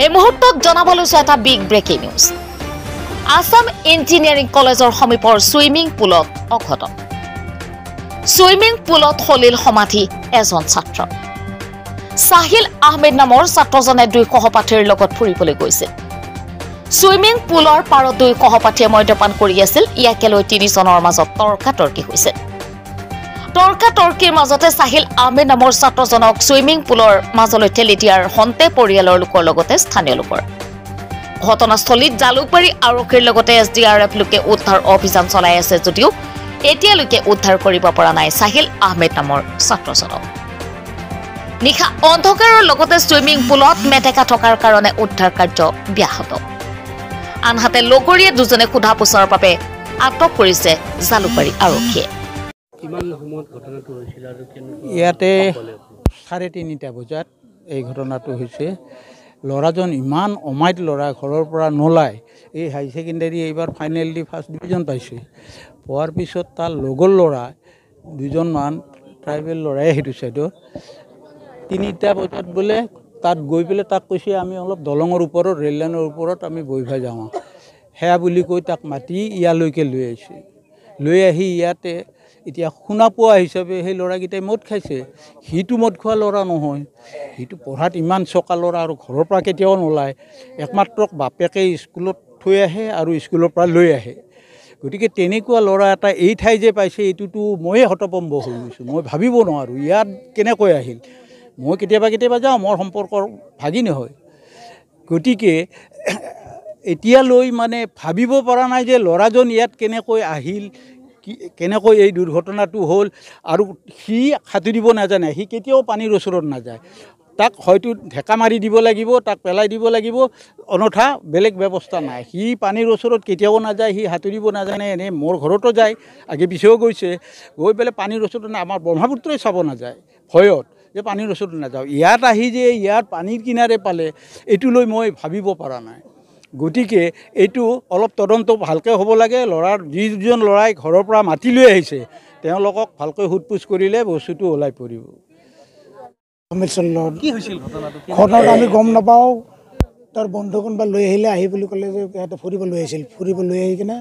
এই মুহূৰ্তত জনাবলৈ এটা big breaking news. Assam engineering কলেজৰ সমীপৰ ছুইমিং পুলত অঘটন। ছুইমিং পুলত হলিল সমাধি এজন ছাত্ৰ। সাহিল আহমেদ নামৰ ছাত্ৰজনে দুই সহপাঠীৰ লগত ফুৰিবলৈ গৈছিল। ছুইমিং পুলৰ পাৰত দুই সহপাঠীয়ে মদ্যপান কৰি আছিল। ইয়াকে লৈ তিনিজনৰ মাজত তৰ্কাতৰ্কি হৈছে। তৰ্কাতৰ্কিৰ মাজতে সাহিল আহমেদ নামৰ ছাত্ৰজনক ছুইমিং পুলৰ মাজলৈ ঠেলি দিয়াৰ হন্তে পৰিয়ালৰ লোকৰ লগতে স্থানীয় লোকৰ। ঘটনাস্থলীত জালুকবাৰী আৰক্ষীৰ লগতে SDRF লোকে উদ্ধাৰ অভিযান চলাই আছে যদিও এতিয়ালৈকে উদ্ধাৰ কৰিব পৰা নাই সাহিল আহমেদ নামৰ ছাত্ৰজনক। নিশা অন্ধকাৰৰ লগতে ছুইমিং পুলত মেটেকা থকাৰ কাৰণে উদ্ধাৰ কাৰ্য ব্যাহত। আনহাতে লগৰীয়া দুজনে সোধা পোছাৰ বাবে আটক কৰিছে জালুকবাৰী আৰক্ষীয়ে। ইয়াতে 3:30 বজাত এই ঘটনাটো হৈছে। ল'ৰাজন ইমান অমায়িক ল'ৰা, ঘৰৰ পৰা নোলায়। এই হাই ছেকেণ্ডেৰী এইবাৰ ফাইনেল দি ফাৰ্ষ্ট ডিভিজন পাইছে। পোৱাৰ পিছত তাৰ লগৰ ল'ৰা দুজনমান ট্ৰাইবেল ল'ৰাই সেইটো চাইডত 3টা বজাত বোলে তাত গৈ পেলাই তাক কৈছে আমি অলপ দলঙৰ ওপৰত ৰেল লাইনৰ ওপৰত আমি বহিব যাওঁ। সেয়া বুলি কৈ তাক মাতি ইয়ালৈকে লৈ আহিছে। লৈ আহি ইয়াতে এতিয়া শুনা পোৱা হিচাপে সেই ল'ৰাকেইটাই মদ খাইছে। সিটো মদ খোৱা ল'ৰা নহয়, সিটো পঢ়াত ইমান চকা ল'ৰা আৰু ঘৰৰ পৰা কেতিয়াও নোলায়। একমাত্ৰ বাপেকে স্কুলত থৈ আহে আৰু স্কুলৰ পৰা লৈ আহে। গতিকে তেনেকুৱা ল'ৰা এটা এই ঠাই যে পাইছে এইটোতো ময়ে হতভম্ব হৈ গৈছোঁ। মই ভাবিব নোৱাৰোঁ ইয়াত কেনেকৈ আহিল। মই কেতিয়াবা যাওঁ, মোৰ সম্পৰ্কৰ ভাগিনী হয়। গতিকে এতিয়ালৈ মানে ভাবিব পৰা নাই যে ল'ৰাজন ইয়াত কেনেকৈ আহিল, কেনেকৈ এই দুৰ্ঘটনাটো হ'ল। আৰু সি সাঁতুৰিব নাজানে, সি কেতিয়াও পানীৰ ওচৰত নাযায়। তাক হয়তো ঢেকা মাৰি দিব লাগিব, তাক পেলাই দিব লাগিব, অন্যথা বেলেগ ব্যৱস্থা নাই। সি পানীৰ ওচৰত কেতিয়াও নাযায়, সি সাঁতুৰিব নাজানে। এনেই মোৰ ঘৰতো যায়, আগে পিছেও গৈছে। গৈ পেলাই পানীৰ ওচৰত আমাৰ ব্ৰহ্মপুত্ৰই চাব নাযায় ভয়ত যে পানীৰ ওচৰত নাযাওঁ। ইয়াত আহি যে ইয়াত পানীৰ কিনাৰে পালে এইটো লৈ মই ভাবিব পৰা নাই। গতিকে এইটো অলপ তদন্ত ভালকৈ হ'ব লাগে। যিজন ল'ৰাই ঘৰৰ পৰা মাতি লৈ আহিছে তেওঁলোকক ভালকৈ সোধ-পোছ কৰিলে বস্তুটো ওলাই পৰিব। কি হৈছিল ঘটনাটো আমি গম নাপাওঁ। তাৰ বন্ধু কোনোবা লৈ আহিলে, আহি বুলি ক'লে যে ইয়াতে ফুৰিব লৈ আহিছিল। ফুৰিব লৈ আহি কিনে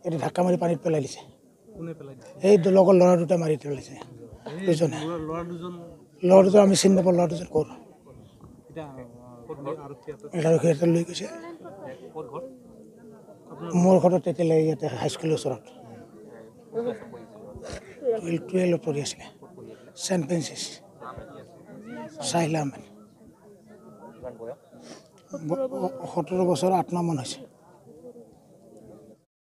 ইয়াতে ঢাক্কা মাৰি পানীত পেলাই দিছে। সেই লগৰ ল'ৰা দুটা মাৰি পেলাইছে দুজনে। ল'ৰা দুজন আমি চিনি নাপাওঁ। ল'ৰা দুজন ক'ৰ আৰক্ষী লৈ গৈছে। মোৰ ঘৰত তেতিয়ালৈ ইয়াতে হাইস্কুলৰ ওচৰত 12 পঢ়ি আছিলে। চেণ্ট ফ্ৰেন্সিছ সাহিল আহমেদ 17 বছৰ 8 মাহ মান হৈছে।